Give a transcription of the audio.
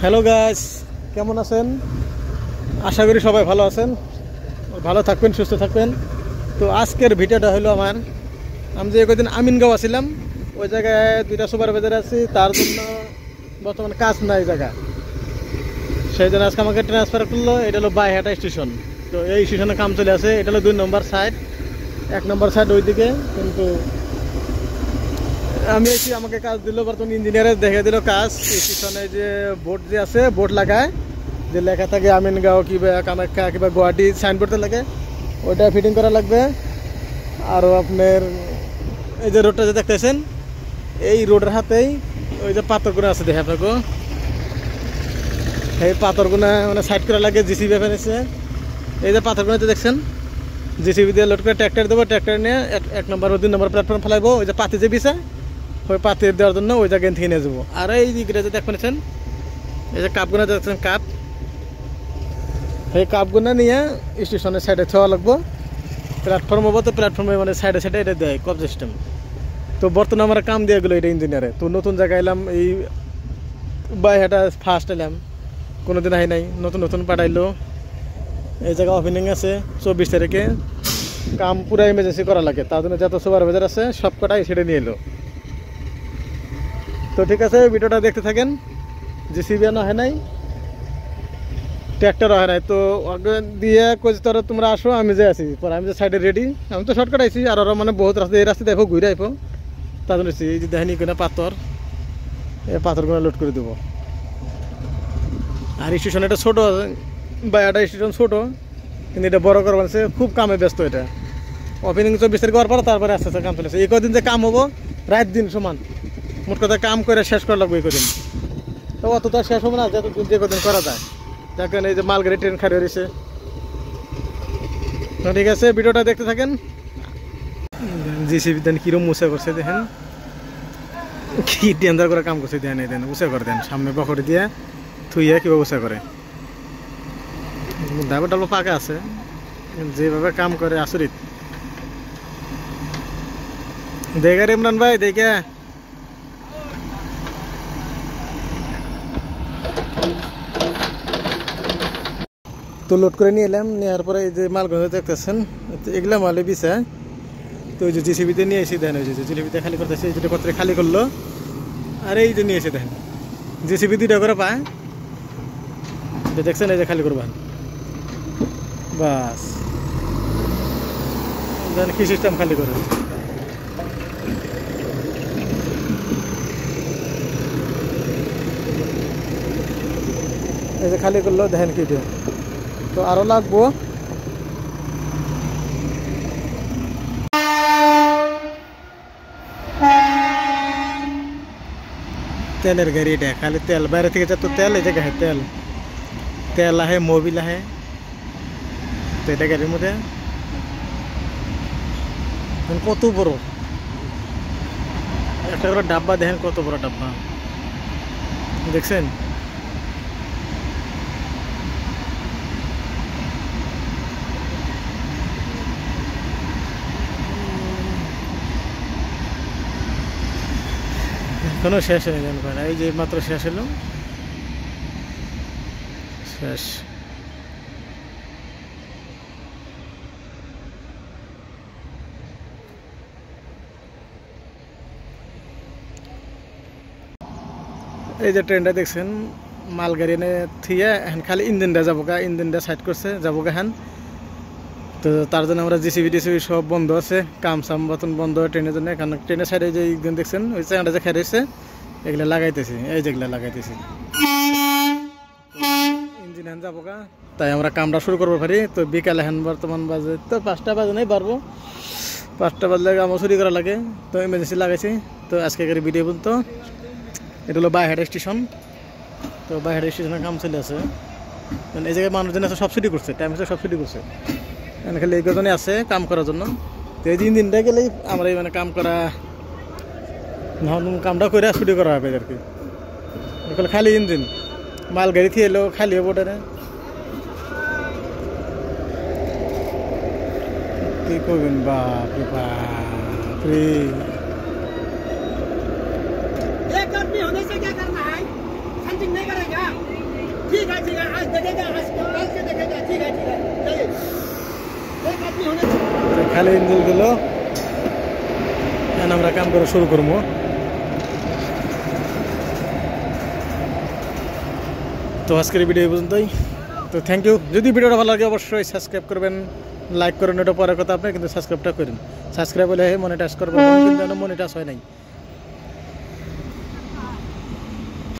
Hello guys, কেমন আছেন? আশা করি সবাই ভালো আছেন, ভালো থাকবেন, সুস্থ থাকবেন। তো আজকের ভিডিওটা হলো আমি যে কদিন আমিনগাঁও আছিলাম, ওই জায়গায় দুইটা সুপারভাইজার আছি, তার জন্য বর্তমানে কাজ নাই জায়গা, সেই জন্য আজকে আমাকে ট্রান্সফার করলো। এটা হলো বাইহাটা স্টেশন। তো এই স্টেশনে কাম চলে আছে। এটা হলো 2 নম্বর সাইড, 1 নম্বর সাইড ওইদিকে। কিন্তু আমি এসে আমাকে কাজ দিল, বর্তমান ইঞ্জিনিয়ারে দেখে দিল কাজ। স্টেশনে যে বোর্ড যে আছে, বোর্ড লাগায় যে লেখা থাকে আমিনগাঁও কিংবা কামাখ্যা কিংবা গুয়াহাটি, সাইনবোর্ডে লাগে, ওইটা ফিটিং করা লাগবে। আরও আপনার এই যে রোডটা যে দেখতেছেন, এই রোডের হাতেই ওই যে পাথরগুনা আছে, দেখে আপনাকে এই পাথরগুনা মানে সাইড করা লাগে। জিসিবি ফেলেছে, এই যে পাথরগুনা যে দেখছেন, জিসিবি দিয়ে লোড করে ট্র্যাক্টর দেবো। ট্র্যাক্টর নিয়ে 1 নম্বর 2 নম্বর প্ল্যাটফর্ম ফেলাইবো। ওই যে পাতি যে বিছা, ওই পাতির দেওয়ার জন্য ওই জায়গায় থেকে নিয়ে যাবো। আর এই দিকটা যে দেখছেন, এই যে কাপগুনা দেখছেন, কাপ, এই কাপগুনা নিয়ে স্টেশনের সাইডে থোয়া লাগবো। প্ল্যাটফর্ম হবো, তো প্ল্যাটফর্মে মানে সাইডে সাইডে এটা দেয় কব সিস্টেম। তো বর্তমানে আমরা কাম দিয়ে গেলো এটা ইঞ্জিনিয়ারে। তো নতুন জায়গায় এলাম, এই বাইহাটা ফার্স্ট এলাম, কোনোদিন আই নাই, নতুন নতুন পাঠাইলো। এই জায়গা ওপেনিং আছে 24 তারিখে। কাম পুরো ইমার্জেন্সি করা লাগে, তার জন্য যত সুপারভাইজার আছে সব কটাই সেটা নিয়ে এলো। তো ঠিক আছে, ভিডিওটা দেখতে থাকেন। জিসিবি আনা হয় নাই, ট্র্যাক্টর হয় নাই। তো দিয়ে কইছি তোরা তোমরা আসো, আমি যে আছি পরে, আমি যে সাইডে রেডি। আমি তো শর্টকাট আইছি, আর ওরা মানে বহুত রাস্তা, এই রাস্তা দেখো ঘুরে আইবো, তার জন্য এই যে দেখেনি কিনা পাথর, এই পাথরগুলো লোড করে দেবো। আর স্টেশন এটা ছোটো, বাইহাটা স্টেশন ছোটো, কিন্তু এটা বড় করবার আছে, খুব কামে ব্যস্ত। এটা ওপেনিং 24 তারিখ হওয়ার পর তারপরে আস্তে আস্তে কাম চলেছে। এই কদিন যে কাম হবো, রাত দিন সমান, মোট কথা কাম করে শেষ করা লাগবে এই কদিন। তো অত তো শেষ হবে না, যতদিন যে কদিন করা যায়। দেখেন এই যে মালগাড়ি ট্রেন খাড়ি রয়েছে। ঠিক আছে, ভিডিওটা দেখতে থাকেন। জিসিবি দেন কিরম মুছে করছে, দেখেন কি ডেঞ্জার করে কাম করছে। দেন এই দেন উঁচা করে দেন, সামনে বকরে দিয়ে থুইয়া কিভাবে উঁচা করে। ডাবল ডাবল পাকা আছে, যেভাবে কাম করে আচরিত। দেখে ইমরান ভাই, দেখে তো লোড করে নিয়ে এলাম। নেওয়ার পরে এই যে মালগুলো দেখতেছেন, এগুলা মালে বিছা। তো ওই যে জিসিবিতে নিয়ে এসে দেন, ওই যে জিসিবিতে খালি করতেছে, এই যেটা পত্রে খালি করলো। আর এই যে নিয়ে এসে দেন, জিসিবি 2টা করে পায়, দেখছেন, এই যে খালি করবেন বাস। দেন কি সিস্টেম খালি করে, এই যে খালি করলো, দেখেন কি দিয়ে। তো আরো লাগবো। তেলের গাড়ি, এটা খালি তেল বাইরে থেকে যত তেল, এই জায়গায় তেল তেল আহে, মোবিল আহে। তো এটা গাড়ির মধ্যে কত বড় একটা করে ডাব্বা, দেখেন কত বড় ডাব্বা, দেখছেন। এখনো শেষ হয়নি, জানবেন এই যে মাত্র শেষ হলো, শেষ। এই যে ট্রেনটা দেখছেন, মালগাড়ি এনে থিয়ে এখন খালি ইঞ্জিনটা যাবো গা, ইঞ্জিনটা সাইড করছে যাবো গা হ্যান। তো তার জন্য আমরা জিসিবি টিসিবি সব বন্ধ আছে, কাম সাম বতন বন্ধ ট্রেনের জন্য। কারণ ট্রেনের সাইডে যে ইঞ্জিন দেখছেন, ওই চাকাটা যে খেয়ে রয়েছে, এগুলো লাগাইতেছি, এই যেগুলো লাগাইতেছি, ইঞ্জিন হ্যান যাবো গা। তাই আমরা কামটা শুরু করবো পারি। তো বিকালে হ্যান বর্তমান বাজে তো 5টা বাজে নাই, পারবো 5টা বাজলে আমার চুরি করা লাগে। তো ইমার্জেন্সি লাগাইছি। তো আজকের ভিডিও বলতো, এটা হলো বাইহাটা স্টেশন। তো বাইহাটা স্টেশনের কাম চলে আছে। এই জায়গায় মানুষজন আছে, সাবসিডি করছে, টাইম আছে সাবসিডি করছে, খালি এই কজনে আছে কাম করার জন্য। তো এই 3 দিনটা গেলেই আমরা মানে কাম করা, কামটা করে ছুটি করা হবে আর কি। খালি ইঞ্জিন, মালগাড়ি থেকে এলো খালি হবো ওটা, কি করবেন বাপরে বাপরে। एक आदमी होने से क्या करना है? संचिंग नहीं करेगा। आज देखेगा, आज कल से देखेगा। ठीक है चलिए। एक आदमी होने তো খালি ইঞ্জিন গেল এখন আমরা কাম করা শুরু করবো। তো আজকের ভিডিও এই পর্যন্তই। তো থ্যাংক ইউ। যদি ভিডিওটা ভালো লাগে অবশ্যই সাবস্ক্রাইব করবেন, লাইক করুন, ওটা পরের কথা, আপনি কিন্তু সাবস্ক্রাইবটা করেন। সাবস্ক্রাইব হলে মনিটাইজ করবেন, কিন্তু মনিটাইজ হয় নাই।